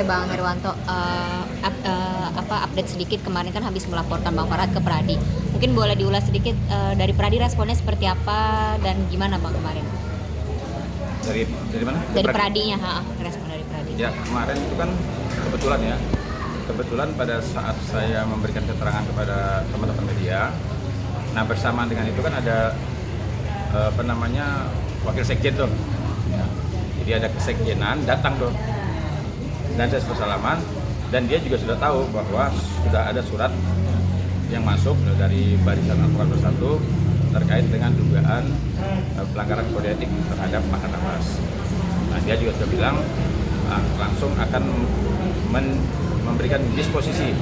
Bang Herwanto, update sedikit kemarin kan habis melaporkan Bang Farhat ke Pradi. Mungkin boleh diulas sedikit dari Pradi responnya seperti apa dan gimana Bang kemarin? Dari mana? Dari Pradinya, respon dari Pradi. Ya, kemarin itu kan kebetulan pada saat saya memberikan keterangan kepada teman-teman media, nah bersamaan dengan itu kan ada wakil sekjen tuh. Ya. Jadi ada kesekjenan datang tuh. Dan saya bersalaman dan dia juga sudah tahu bahwa sudah ada surat yang masuk dari Barisan Advokat Bersatu terkait dengan dugaan pelanggaran kode etik terhadap Pak Abbas. Nah, dia juga sudah bilang langsung akan memberikan disposisi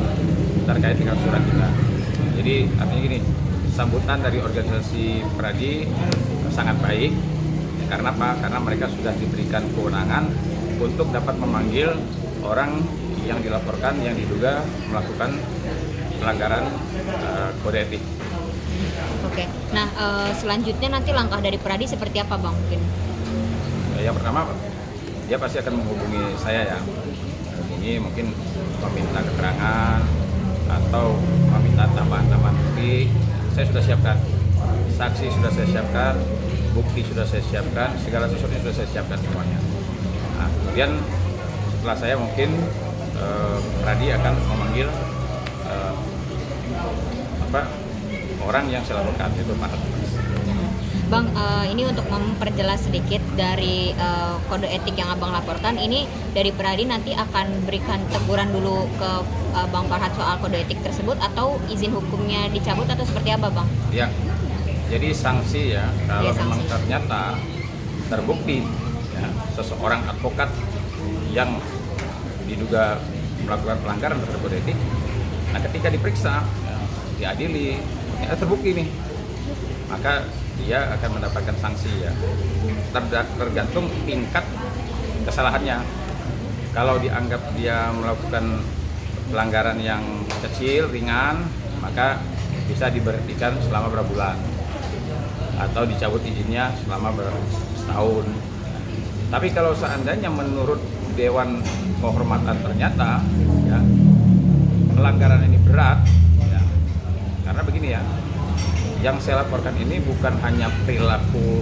terkait dengan surat kita. Jadi artinya gini, sambutan dari organisasi Pradi sangat baik. Karena apa? Karena mereka sudah diberikan kewenangan untuk dapat memanggil orang yang dilaporkan yang diduga melakukan pelanggaran kode etik. Oke. Nah, selanjutnya nanti langkah dari Pradi seperti apa Bang mungkin? Yang pertama, dia pasti akan menghubungi saya ya. Ini mungkin meminta keterangan atau meminta tambahan bukti. Saya sudah siapkan. Saksi sudah saya siapkan, bukti sudah saya siapkan, segala sesuatunya sudah saya siapkan semuanya. Nah, kemudian setelah saya mungkin Pradi akan memanggil orang yang saya laporkan itu Pak Abbas. Bang, ini untuk memperjelas sedikit dari kode etik yang Abang laporkan, ini dari Pradi nanti akan berikan teguran dulu ke Bang Farhat soal kode etik tersebut atau izin hukumnya dicabut atau seperti apa Bang? Ya, jadi sanksi ya, kalau sanksi. memang ternyata terbukti ya, seseorang advokat yang diduga melakukan pelanggaran terhadap kode etik, nah ketika diperiksa, ya, diadili, ya, terbukti nih, maka dia akan mendapatkan sanksi ya, tergantung tingkat kesalahannya. Kalau dianggap dia melakukan pelanggaran yang kecil, ringan, maka bisa diberhentikan selama berapa bulan atau dicabut izinnya selama setahun. Tapi kalau seandainya menurut Dewan Kehormatan ternyata ya, pelanggaran ini berat ya, karena begini ya, yang saya laporkan ini bukan hanya perilaku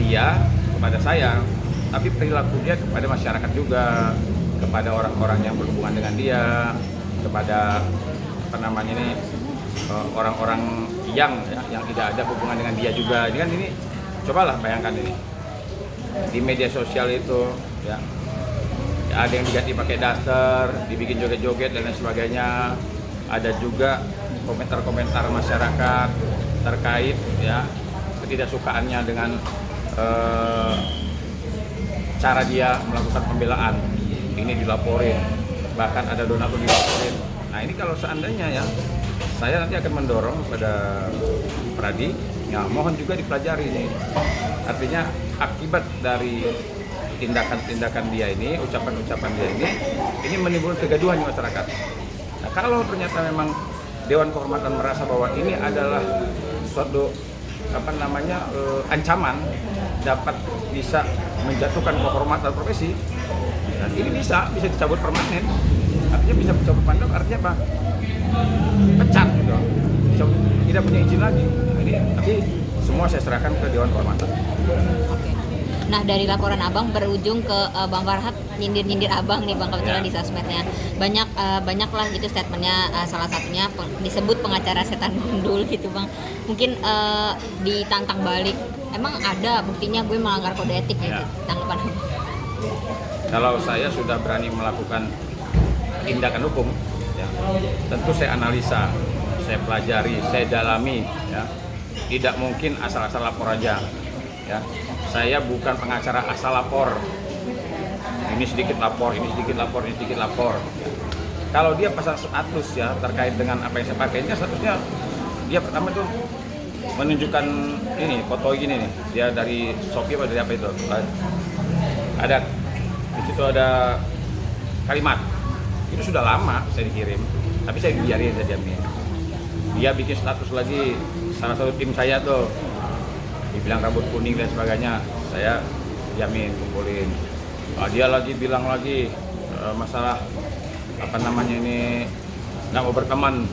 dia kepada saya, tapi perilaku dia kepada masyarakat juga, kepada orang-orang yang berhubungan dengan dia, kepada orang-orang yang tidak ada hubungan dengan dia juga. Ini kan, ini cobalah bayangkan ini di media sosial itu ya, ada yang diganti pakai daster, dibikin joget-joget dan lain sebagainya. Ada juga komentar-komentar masyarakat terkait ya ketidaksukaannya dengan cara dia melakukan pembelaan. Ini dilaporin, bahkan ada donatur dilaporin. Nah ini kalau seandainya ya, saya nanti akan mendorong pada Pradi, ya mohon juga dipelajari ini. Artinya akibat dari tindakan-tindakan dia ini, ucapan-ucapan dia ini menimbulkan kegaduhan di masyarakat. Nah kalau ternyata memang Dewan Kehormatan merasa bahwa ini adalah suatu ancaman dapat bisa menjatuhkan kehormatan profesi, dan ini bisa dicabut permanen. Artinya bisa dicabut permanen, artinya apa? Pecat gitu, tidak punya izin lagi. Nah, ini tapi semua saya serahkan ke Dewan Kehormatan. Oke. Nah dari laporan Abang berujung ke Bang Farhat nyindir Abang nih Bang kebetulan di sosmednya banyak lah gitu statementnya, salah satunya disebut pengacara setan gundul gitu Bang. Mungkin ditantang balik, emang ada buktinya gue melanggar kode etik gitu, tanggapan Abang? Kalau saya sudah berani melakukan tindakan hukum ya, tentu saya analisa, saya pelajari, saya dalami ya. Tidak mungkin asal-asal lapor aja ya. Saya bukan pengacara asal lapor. Ini sedikit lapor, ini sedikit lapor, ini sedikit lapor. Kalau dia pasang status ya terkait dengan apa yang saya pakai, ini statusnya dia pertama tuh menunjukkan ini foto gini nih, dia dari Shopee atau dari apa itu. Ada di situ ada kalimat. Itu sudah lama saya dikirim, tapi saya biarin, saya diamin. Dia bikin status lagi, salah satu tim saya tuh dibilang rambut kuning dan sebagainya, saya jamin kumpulin. Dia lagi bilang lagi masalah apa namanya ini nggak mau berteman,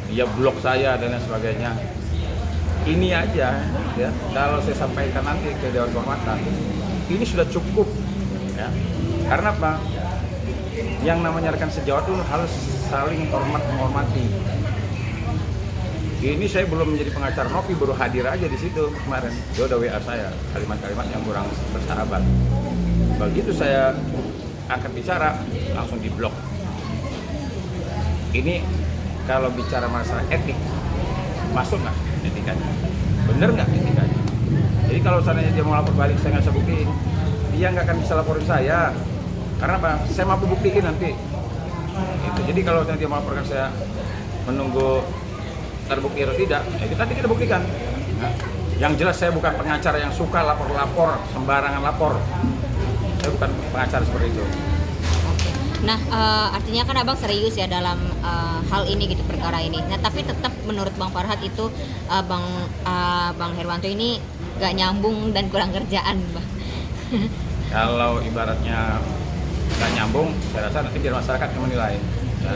dia blok saya dan lain sebagainya. Ini aja ya, kalau saya sampaikan nanti ke Dewan Kehormatan, ini sudah cukup ya. Karena apa? Yang namanya rekan sejawat itu harus saling hormat menghormati. Ini saya belum menjadi pengacara Novi, baru hadir aja di situ kemarin. Dia udah WA saya kalimat-kalimat yang kurang bersahabat. Begitu saya angkat bicara, langsung diblok. Ini kalau bicara masalah etik, masuk nggak etikanya? Bener nggak etikanya? Jadi kalau seandainya dia mau lapor balik, saya nggak bisa buktiin, dia nggak akan bisa laporin saya. Karena apa? Saya mampu buktiin nanti. Gitu. Jadi kalau dia melaporkan saya menunggu terbukti atau tidak, ya kita nanti kita buktikan. Nah, yang jelas saya bukan pengacara yang suka lapor-lapor, sembarangan lapor. Saya bukan pengacara seperti itu. Nah, artinya kan abang serius ya dalam hal ini gitu, perkara ini. Nah, tapi tetap menurut Bang Farhat itu Bang Herwanto ini gak nyambung dan kurang kerjaan, Bang. Kalau ibaratnya nggak nyambung, saya rasa nanti biar masyarakat yang menilai. Ya.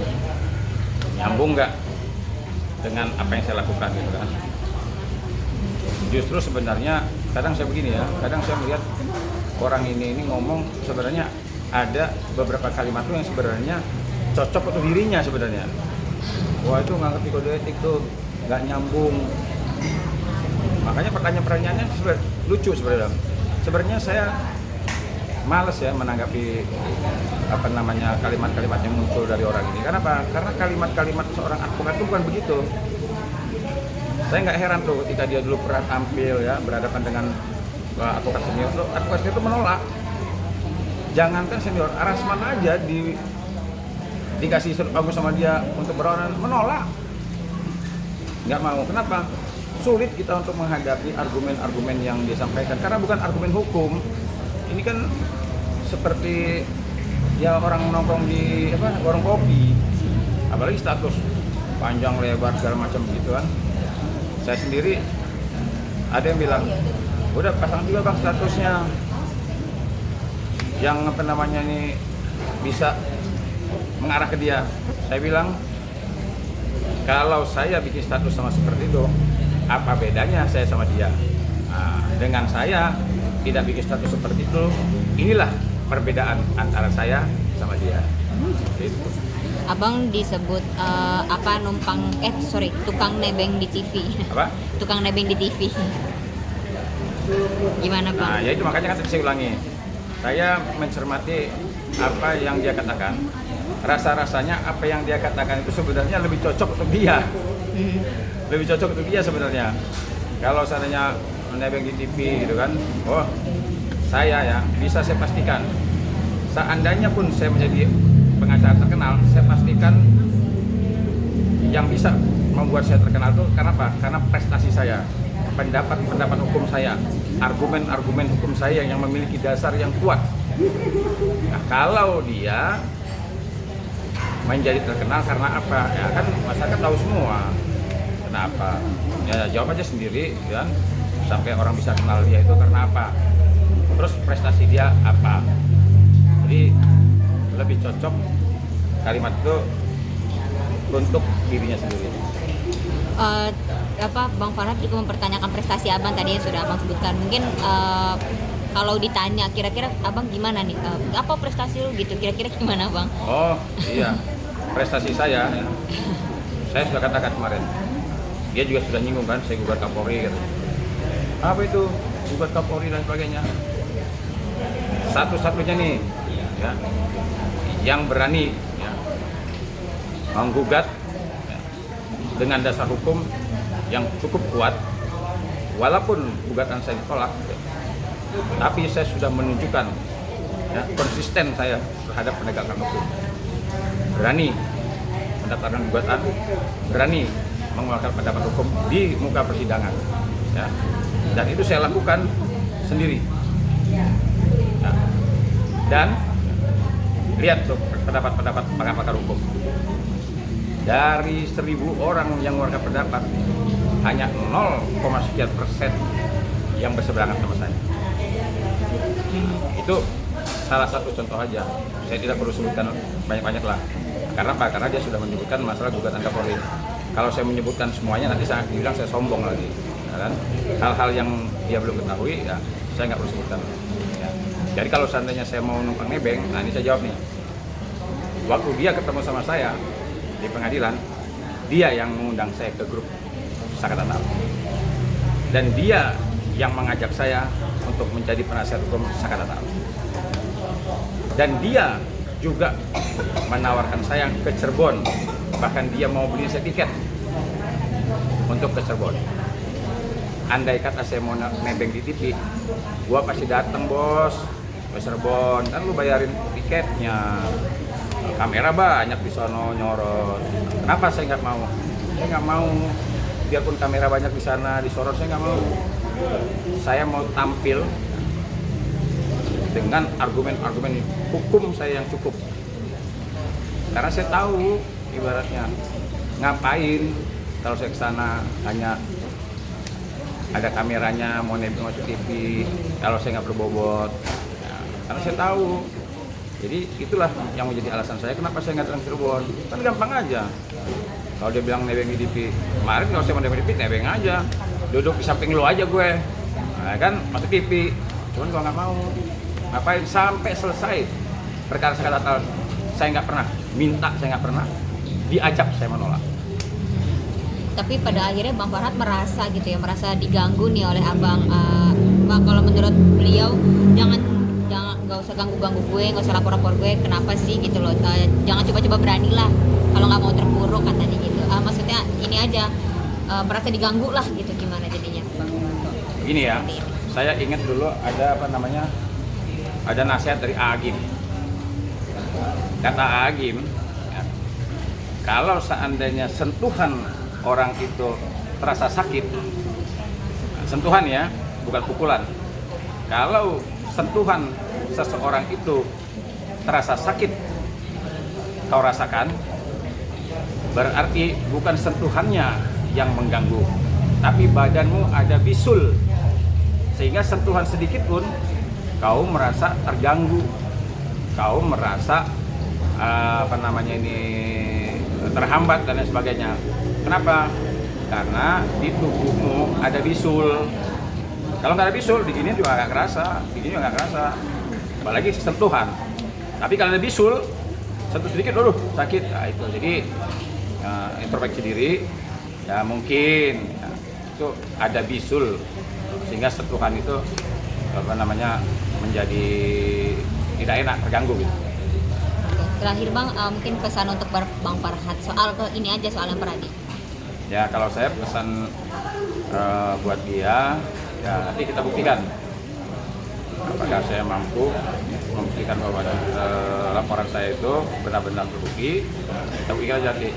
Nyambung nggak dengan apa yang saya lakukan gitu kan? Justru sebenarnya kadang saya begini ya, kadang saya melihat orang ini ngomong sebenarnya ada beberapa kalimat tuh yang sebenarnya cocok untuk dirinya sebenarnya. Wah, itu nggak ngerti kode etik tuh, nggak nyambung. Makanya pertanyaan-pertanyaannya lucu sebenarnya. Sebenarnya saya males ya menanggapi apa namanya kalimat-kalimat yang muncul dari orang ini. Kenapa? Karena kalimat-kalimat seorang advokat itu bukan begitu. Saya nggak heran tuh ketika dia dulu pernah tampil ya berhadapan dengan advokat senior. Advokat senior itu menolak. Jangankan senior, Arasman aja dikasih surat bagus sama dia untuk berlawanan, menolak. Nggak mau. Kenapa? Sulit kita untuk menghadapi argumen-argumen yang dia sampaikan karena bukan argumen hukum. Ini kan seperti ya orang nongkrong di warung kopi, apalagi status panjang lebar segala macam gitu kan. Saya sendiri ada yang bilang udah pasang juga bang statusnya yang apa namanya ini bisa mengarah ke dia. Saya bilang kalau saya bikin status sama seperti itu, apa bedanya saya sama dia? Nah, dengan saya tidak bikin status seperti itu, inilah perbedaan antara saya sama dia. Gitu. Abang disebut tukang nebeng di TV. Apa? Tukang nebeng di TV. Gimana bang? Nah, ya itu makanya kan saya ulangi. Saya mencermati apa yang dia katakan. Rasa-rasanya apa yang dia katakan itu sebenarnya lebih cocok untuk dia. Lebih cocok untuk dia sebenarnya. Kalau seandainya menebeng di TV gitu kan, oh saya ya bisa saya pastikan seandainya pun saya menjadi pengacara terkenal, saya pastikan yang bisa membuat saya terkenal itu karena apa? Karena prestasi saya, pendapat hukum saya, argumen hukum saya yang memiliki dasar yang kuat. Nah, kalau dia menjadi terkenal karena apa? Ya kan masyarakat tahu semua. Kenapa? Ya jawab aja sendiri kan. Sampai orang bisa kenal dia itu karena apa, terus prestasi dia apa. Jadi lebih cocok kalimat itu untuk dirinya sendiri. Bang Farhat juga mempertanyakan prestasi abang tadi yang sudah abang sebutkan. Mungkin kalau ditanya kira-kira abang gimana nih, apa prestasi lu gitu, kira-kira gimana bang? Oh iya, prestasi saya ya. Saya sudah katakan kemarin, dia juga sudah nyinggung kan, saya gugat Kapolri gitu. Apa itu gugat Kapolri dan sebagainya, satu-satunya nih ya, yang berani ya, menggugat ya, dengan dasar hukum yang cukup kuat, walaupun gugatan saya ditolak ya, tapi saya sudah menunjukkan ya, konsisten saya terhadap penegakan hukum, berani mendaftarkan gugatan, berani mengeluarkan pendapat hukum di muka persidangan ya. Dan itu saya lakukan sendiri. Nah, dan lihat tuh pendapat-pendapat pakar-pakar hukum. Dari 1.000 orang yang mengeluarkan pendapat, hanya 0,sekian% yang berseberangan sama saya. Itu salah satu contoh aja. Saya tidak perlu sebutkan banyak-banyak lah. Karena apa? Karena dia sudah menyebutkan masalah gugatan Kapolri. Kalau saya menyebutkan semuanya nanti saya bilang saya sombong lagi. Ya kan? Hal-hal yang dia belum ketahui, ya saya nggak perlu sebutkan. Ya. Jadi kalau seandainya saya mau numpang nebeng, nah ini saya jawab nih. Waktu dia ketemu sama saya di pengadilan, dia yang mengundang saya ke grup Sakata Tahu. Dan dia yang mengajak saya untuk menjadi penasihat hukum Sakata Tahu. Dan dia juga menawarkan saya ke Cirebon, bahkan dia mau beli saya tiket untuk ke Cirebon. Andai kata saya mau nebeng di TV, gua pasti datang bos ke Cirebon, kan lu bayarin tiketnya, kamera banyak di sono nyorot. Kenapa saya nggak mau? Saya nggak mau, biarpun kamera banyak di sana disorot, saya nggak mau. Saya mau tampil dengan argumen-argumen hukum saya yang cukup. Karena saya tahu ibaratnya ngapain kalau saya ke sana hanya ada kameranya, mau nebeng masuk TV, kalau saya nggak berbobot. Ya, karena saya tahu. Jadi itulah yang menjadi alasan saya kenapa saya nggak datang ke Cirebon. Kan gampang aja. Kalau dia bilang nebeng di TV, kemarin kalau saya mau nebeng di TV, nebeng aja. Duduk di samping lu aja gue. Nah, kan masuk TV. Cuman gue nggak mau. Ngapain sampai selesai perkara Sakata Tahu, saya nggak pernah minta, saya nggak pernah diajak, saya menolak. Tapi pada akhirnya Bang Farhat merasa gitu ya, merasa diganggu nih oleh abang. Bang, kalau menurut beliau jangan nggak usah ganggu gue, nggak usah lapor gue, kenapa sih gitu loh, jangan coba-coba berani lah kalau nggak mau terpuruk katanya gitu. Maksudnya ini aja, merasa diganggu lah gitu, gimana jadinya Bang? Begini ya, saya ingat dulu ada ada nasihat dari Agim. Kata Agim, ya, kalau seandainya sentuhan orang itu terasa sakit, sentuhan ya, bukan pukulan. Kalau sentuhan seseorang itu terasa sakit, kau rasakan, berarti bukan sentuhannya yang mengganggu, tapi badanmu ada bisul, sehingga sentuhan sedikit pun kau merasa terganggu, kau merasa terhambat dan lain sebagainya. Kenapa? Karena di tubuhmu ada bisul. Kalau nggak ada bisul, diginian juga nggak kerasa, digini juga nggak kerasa. Apalagi sentuhan. Tapi kalau ada bisul, sentuh sedikit, aduh sakit. Nah, itu jadi introspeksi diri. Ya mungkin ya, itu ada bisul sehingga sentuhan itu menjadi tidak enak, terganggu gitu. Terakhir Bang, mungkin pesan untuk Bang Farhat soal ini aja, soal yang Peradi. Ya kalau saya pesan buat dia, ya nanti kita buktikan apakah saya mampu membuktikan bahwa laporan saya itu benar-benar terbukti. Kita buktikan aja nanti.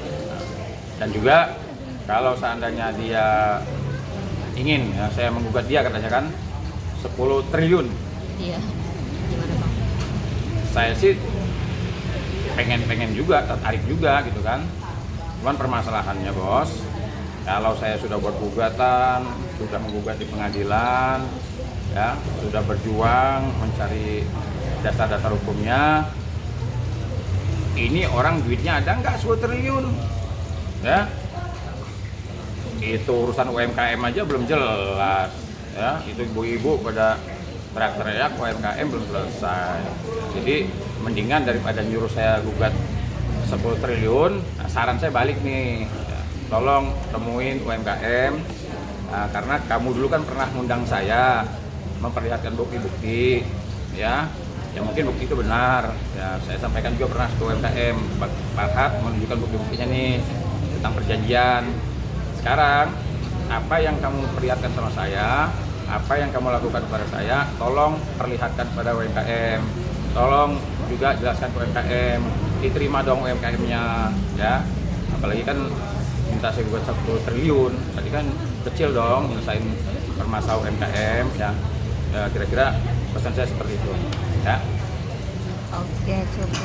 Dan juga kalau seandainya dia ingin, ya, saya menggugat dia katanya kan 10 triliun. Iya. Gimana Bang? Saya sih pengen juga, tertarik juga gitu kan. Cuman permasalahannya bos, kalau saya sudah buat gugatan, sudah menggugat di pengadilan, ya sudah berjuang mencari dasar-dasar hukumnya, ini orang duitnya ada nggak 10 triliun, ya itu urusan UMKM aja belum jelas, ya itu ibu-ibu pada teriak-teriak UMKM belum selesai. Jadi mendingan daripada nyuruh saya gugat 10 triliun, nah, saran saya balik nih, ya, tolong temuin UMKM, nah, karena kamu dulu kan pernah ngundang saya memperlihatkan bukti-bukti, ya mungkin bukti itu benar, ya saya sampaikan juga pernah ke UMKM, Pak Farhat menunjukkan bukti-buktinya nih tentang perjanjian. Sekarang apa yang kamu perlihatkan sama saya, apa yang kamu lakukan kepada saya, tolong perlihatkan pada UMKM, tolong juga jelaskan ke UMKM, diterima dong UMKM-nya, ya. Apalagi kan minta saya buat 10 triliun, tadi kan kecil dong nyelesain permasalahan UMKM, ya. Ya kira-kira pesan saya seperti itu, ya. Oke, cukup.